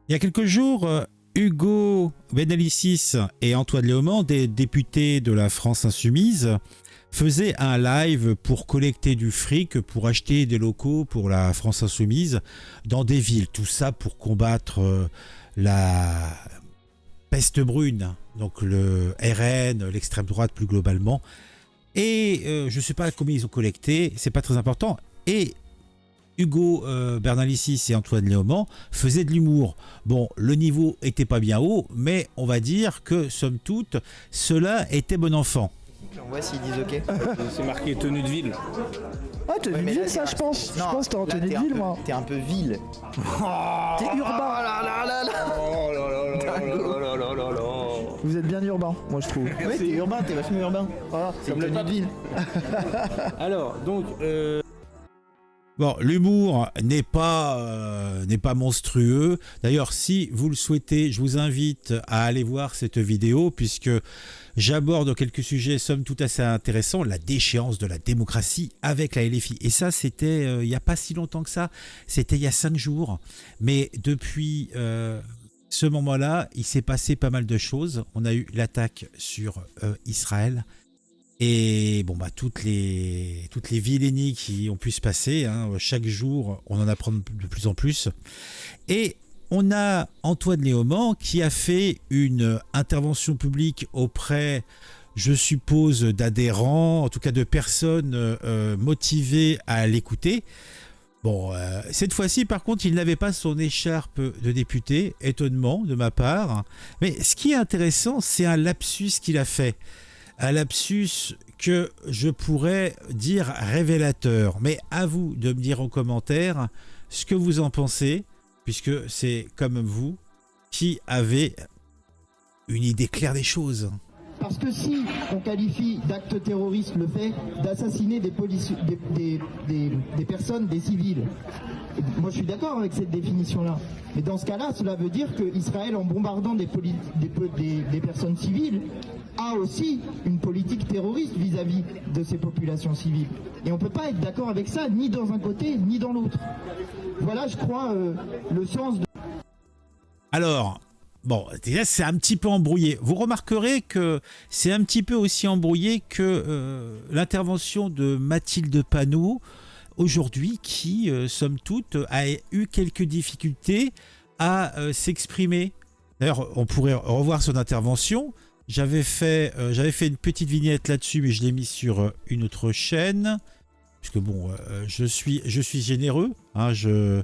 Il y a quelques jours, Hugo Benalicis et Antoine Léaumont, des députés de la France Insoumise, faisaient un live pour collecter du fric pour acheter des locaux pour la France Insoumise dans des villes. Tout ça pour combattre la peste brune, donc le RN, l'extrême droite plus globalement. Et je ne sais pas combien ils ont collecté, c'est pas très important. Et Hugo Bernalicis et Antoine Léaumont faisaient de l'humour. Bon, le niveau était pas bien haut, mais on va dire que, somme toute, cela était bon enfant. On voit s'ils disent OK. C'est marqué tenue de ville. Ah, tenue de ville, ça, je pense. Je pense que t'es en tenue de ville, moi. T'es un peu ville. T'es urbain. Oh là là là là là là là. Vous êtes bien urbain, moi, je trouve. Ouais, t'es urbain, t'es vachement urbain. Voilà, c'est une Comme le tenue de ville. Alors, donc, Bon, l'humour n'est pas monstrueux. D'ailleurs, si vous le souhaitez, je vous invite à aller voir cette vidéo puisque j'aborde quelques sujets somme toute assez intéressants. La déchéance de la démocratie avec la LFI. Et ça, c'était il n'y a pas si longtemps que ça. C'était il y a 5 jours. Mais depuis ce moment-là, il s'est passé pas mal de choses. On a eu l'attaque sur Israël. Et bon, bah, toutes les vilainies qui ont pu se passer, hein, chaque jour, on en apprend de plus en plus. Et on a Antoine Léaumont qui a fait une intervention publique auprès, je suppose, d'adhérents, en tout cas de personnes motivées à l'écouter. Bon, cette fois-ci, par contre, il n'avait pas son écharpe de député, étonnement de ma part. Mais ce qui est intéressant, c'est un lapsus qu'il a fait. Un lapsus que je pourrais dire révélateur. Mais à vous de me dire en commentaire ce que vous en pensez, puisque c'est comme vous qui avez une idée claire des choses. Parce que si on qualifie d'acte terroriste le fait d'assassiner des personnes, des civils, moi je suis d'accord avec cette définition-là. Mais dans ce cas-là, cela veut dire qu'Israël, en bombardant des personnes civiles, a aussi une politique terroriste vis-à-vis de ces populations civiles. Et on ne peut pas être d'accord avec ça, ni dans un côté, ni dans l'autre. Voilà, je crois, le sens de... Alors... Bon, déjà, c'est un petit peu embrouillé. Vous remarquerez que c'est un petit peu aussi embrouillé que l'intervention de Mathilde Panot aujourd'hui qui, somme toute, a eu quelques difficultés à s'exprimer. D'ailleurs, on pourrait revoir son intervention. J'avais fait une petite vignette là-dessus, mais je l'ai mis sur une autre chaîne. Puisque bon, je suis généreux. Hein, je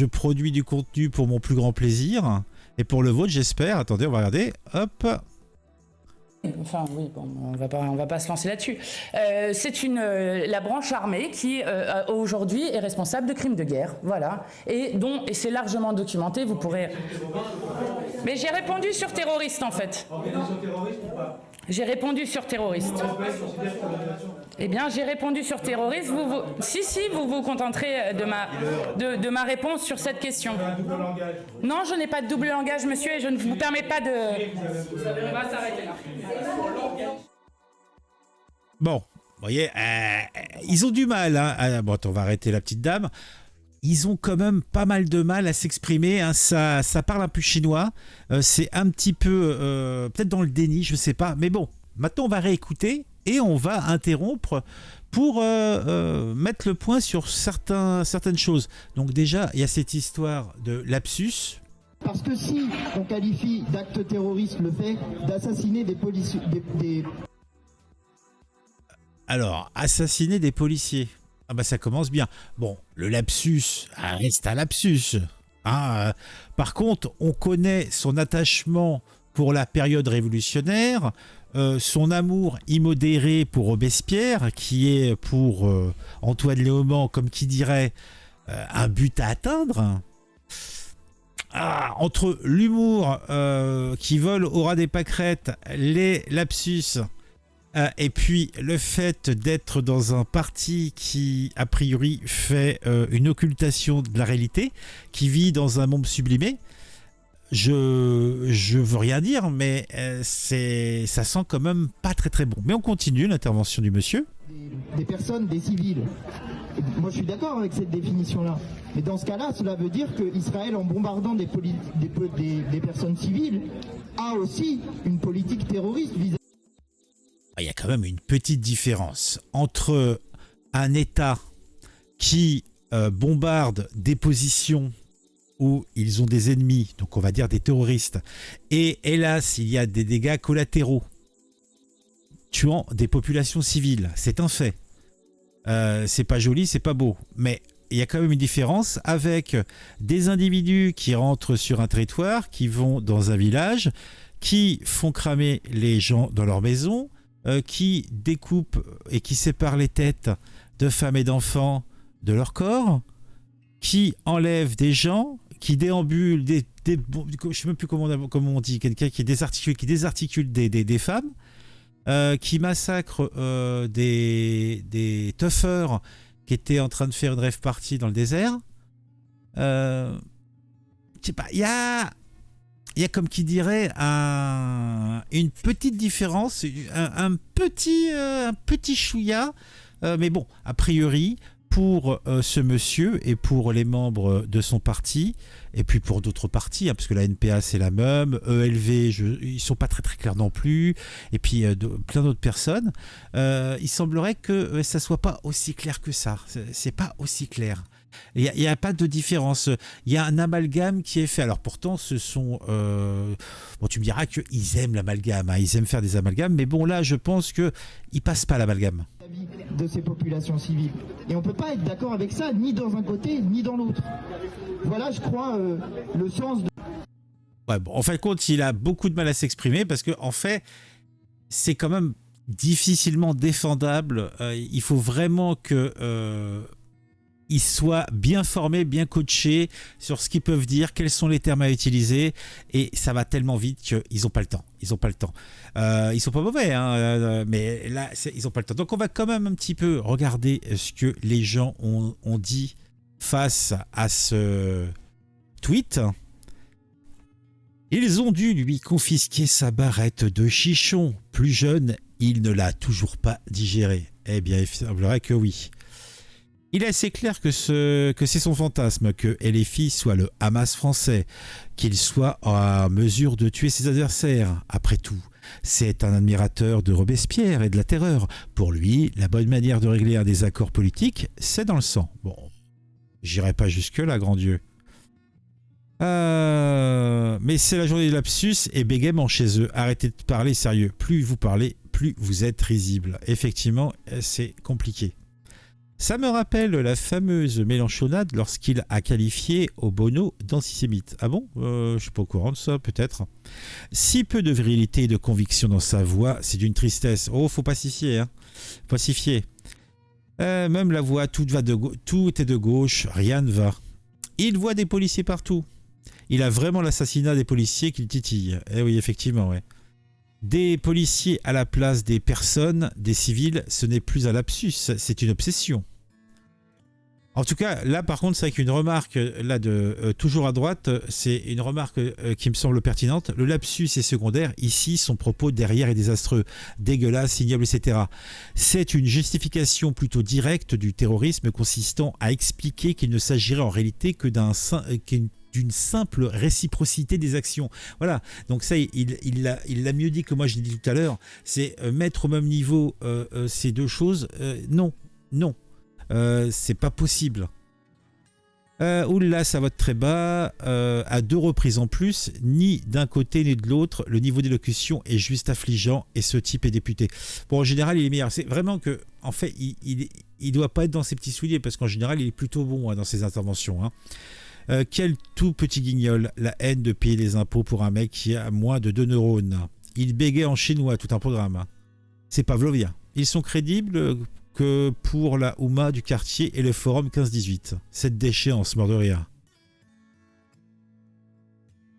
produis du contenu pour mon plus grand plaisir. Et pour le vôtre, j'espère. Attendez, on va regarder. Hop. Enfin oui, bon, on va pas se lancer là-dessus. C'est la branche armée qui aujourd'hui est responsable de crimes de guerre, voilà, et c'est largement documenté. Vous pourrez. Mais j'ai répondu sur terroriste en fait. J'ai répondu sur terroriste. Eh bien, j'ai répondu sur terroriste. Si, vous vous contenterez de ma réponse sur cette question. Non, je n'ai pas de double langage, monsieur, et je ne vous permets pas de... On va s'arrêter là. Bon, vous voyez, ils ont du mal. Hein. Bon, attends, on va arrêter la petite dame. Ils ont quand même pas mal de mal à s'exprimer. Hein. Ça parle un peu chinois. C'est un petit peu, peut-être dans le déni, je sais pas. Mais bon, maintenant on va réécouter et on va interrompre pour mettre le point sur certaines choses. Donc déjà, il y a cette histoire de lapsus. Parce que si on qualifie d'acte terroriste le fait d'assassiner des policiers... Alors, assassiner des policiers. Ah bah ça commence bien. Bon, le lapsus reste un lapsus. Hein. Par contre, on connaît son attachement pour la période révolutionnaire, son amour immodéré pour Robespierre, qui est pour Antoine Léaumont, comme qui dirait, un but à atteindre. Entre l'humour qui vole au ras des pâquerettes, les lapsus... et puis le fait d'être dans un parti qui a priori fait une occultation de la réalité, qui vit dans un monde sublimé, je veux rien dire, mais ça sent quand même pas très très bon. Mais on continue l'intervention du monsieur. Des personnes, des civils. Moi, je suis d'accord avec cette définition-là. Mais dans ce cas-là, cela veut dire qu'Israël, en bombardant des personnes civiles, a aussi une politique terroriste vis-à-vis. Il y a quand même une petite différence entre un État qui bombarde des positions où ils ont des ennemis, donc on va dire des terroristes, et hélas, il y a des dégâts collatéraux tuant des populations civiles. C'est un fait. C'est pas joli, c'est pas beau, mais il y a quand même une différence avec des individus qui rentrent sur un territoire, qui vont dans un village, qui font cramer les gens dans leur maison, qui découpent et qui séparent les têtes de femmes et d'enfants de leur corps, qui enlèvent des gens, qui déambulent, je ne sais même plus comment on dit, quelqu'un qui désarticule des femmes, qui massacre des tuffers qui étaient en train de faire une rave party dans le désert. Je sais pas, il y a comme qui dirait une petite différence, un petit chouïa, mais bon, a priori, pour ce monsieur et pour les membres de son parti, et puis pour d'autres partis, parce que la NPA c'est la même, ELV, ils sont pas très très clairs non plus, et puis plein d'autres personnes, il semblerait que ça soit pas aussi clair que ça, c'est pas aussi clair. Il n'y a pas de différence. Il y a un amalgame qui est fait. Alors pourtant, ce sont... Bon, tu me diras qu'ils aiment l'amalgame, hein, ils aiment faire des amalgames, mais bon, là, je pense qu'ils ne passent pas l'amalgame. De ces populations civiles. Et on ne peut pas être d'accord avec ça, ni dans un côté, ni dans l'autre. Voilà, je crois, le sens de... Ouais, bon, en fin de compte, il a beaucoup de mal à s'exprimer parce que, en fait, c'est quand même difficilement défendable. Il faut vraiment que... ils soient bien formés, bien coachés sur ce qu'ils peuvent dire, quels sont les termes à utiliser, et ça va tellement vite qu'ils n'ont pas le temps. Ils sont pas mauvais, hein, mais là, ils n'ont pas le temps. Donc on va quand même un petit peu regarder ce que les gens ont dit face à ce tweet. Ils ont dû lui confisquer sa barrette de chichon. Plus jeune, il ne l'a toujours pas digérée. Eh bien, il semblerait que oui. Il est assez clair que c'est son fantasme que LFI soit le Hamas français, qu'il soit en mesure de tuer ses adversaires. Après tout, c'est un admirateur de Robespierre et de la terreur. Pour lui, la bonne manière de régler un désaccord politique, c'est dans le sang. Bon, j'irai pas jusque-là, grand Dieu. Mais c'est la journée des lapsus et bégaiement chez eux. Arrêtez de parler sérieux. Plus vous parlez, plus vous êtes risible. Effectivement, c'est compliqué. Ça me rappelle la fameuse Mélenchonade lorsqu'il a qualifié Obono d'antisémite. Ah bon, je suis pas au courant de ça, peut-être. Si peu de virilité et de conviction dans sa voix, c'est d'une tristesse. Oh, faut pacifier, hein. Pacifier. Même la voix, tout est de gauche, rien ne va. Il voit des policiers partout. Il a vraiment l'assassinat des policiers qui le titille. Eh oui, effectivement, ouais. Des policiers à la place des personnes, des civils, ce n'est plus un lapsus, c'est une obsession. En tout cas, là par contre, c'est avec une remarque là toujours à droite, c'est une remarque qui me semble pertinente. Le lapsus est secondaire, ici son propos derrière est désastreux, dégueulasse, ignoble, etc. C'est une justification plutôt directe du terrorisme consistant à expliquer qu'il ne s'agirait en réalité que d'une simple réciprocité des actions. Voilà, donc ça, il l'a mieux dit que moi je l'ai dit tout à l'heure, c'est mettre au même niveau ces deux choses, non, c'est pas possible. Oula, ça vote très bas, à 2 reprises en plus, ni d'un côté ni de l'autre, le niveau d'élocution est juste affligeant et ce type est député. Bon, en général, il est meilleur. C'est vraiment que, en fait, il doit pas être dans ses petits souliers parce qu'en général, il est plutôt bon dans ses interventions, hein. Quel tout petit guignol, la haine de payer les impôts pour un mec qui a moins de 2 neurones. Il bégait en chinois tout un programme. C'est Pavlovien. Ils sont crédibles que pour la Ouma du quartier et le forum 15-18. Cette déchéance, mort de rire.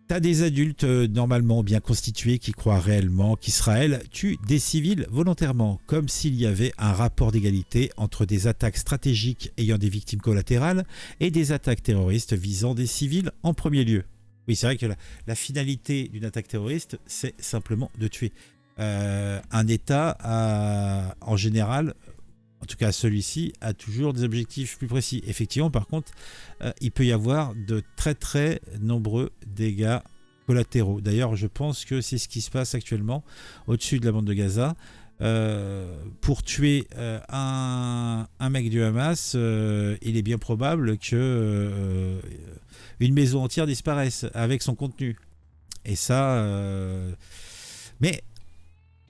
T'as des adultes normalement bien constitués qui croient réellement qu'Israël tue des civils volontairement, comme s'il y avait un rapport d'égalité entre des attaques stratégiques ayant des victimes collatérales et des attaques terroristes visant des civils en premier lieu. Oui, c'est vrai que la finalité d'une attaque terroriste, c'est simplement de tuer. Un État, en général, En tout cas, celui-ci a toujours des objectifs plus précis. Effectivement, par contre, il peut y avoir de très très nombreux dégâts collatéraux. D'ailleurs, je pense que c'est ce qui se passe actuellement au-dessus de la bande de Gaza. Pour tuer un mec du Hamas, il est bien probable que une maison entière disparaisse avec son contenu. Et ça... Mais...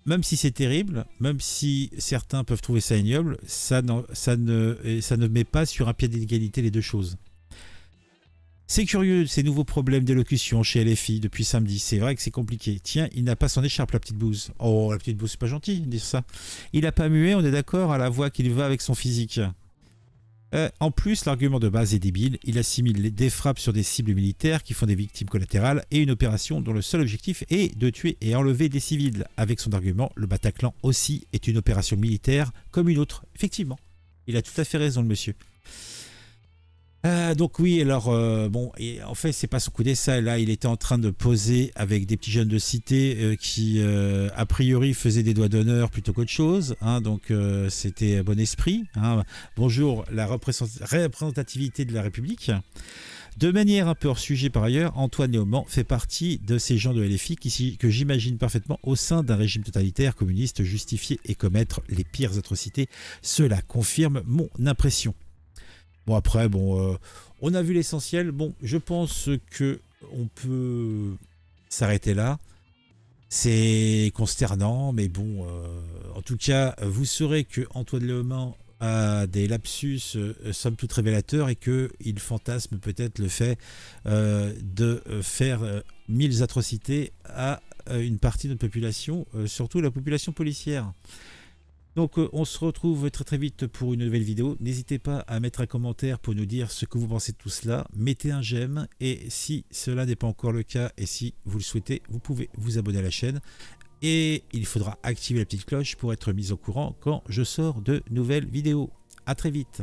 Même si c'est terrible, même si certains peuvent trouver ça ignoble, ça ne met pas sur un pied d'égalité les deux choses. C'est curieux, ces nouveaux problèmes d'élocution chez LFI depuis samedi. C'est vrai que c'est compliqué. Tiens, il n'a pas son écharpe, la petite bouse. Oh, la petite bouse, c'est pas gentil de dire ça. Il n'a pas mué, on est d'accord, à la voix qu'il va avec son physique. En plus, l'argument de base est débile. Il assimile des frappes sur des cibles militaires qui font des victimes collatérales et une opération dont le seul objectif est de tuer et enlever des civils. Avec son argument, le Bataclan aussi est une opération militaire comme une autre. Effectivement, il a tout à fait raison, le monsieur. Donc oui, alors bon, et en fait c'est pas son coup d'essai. Là, il était en train de poser avec des petits jeunes de cité qui a priori faisaient des doigts d'honneur plutôt qu'autre chose. Hein, donc c'était bon esprit. Hein. Bonjour la représentativité de la République. De manière un peu hors sujet par ailleurs, Antoine Léaumont fait partie de ces gens de LFI que j'imagine parfaitement au sein d'un régime totalitaire communiste justifier et commettre les pires atrocités. Cela confirme mon impression. Bon après, on a vu l'essentiel. Bon, je pense que on peut s'arrêter là. C'est consternant, mais bon, en tout cas, vous saurez que Antoine Léaumont a des lapsus somme toute révélateurs et qu'il fantasme peut-être le fait de faire 1000 atrocités à une partie de notre population, surtout la population policière. Donc on se retrouve très très vite pour une nouvelle vidéo. N'hésitez pas à mettre un commentaire pour nous dire ce que vous pensez de tout cela. Mettez un j'aime et si cela n'est pas encore le cas et si vous le souhaitez, vous pouvez vous abonner à la chaîne. Et il faudra activer la petite cloche pour être mis au courant quand je sors de nouvelles vidéos. À très vite.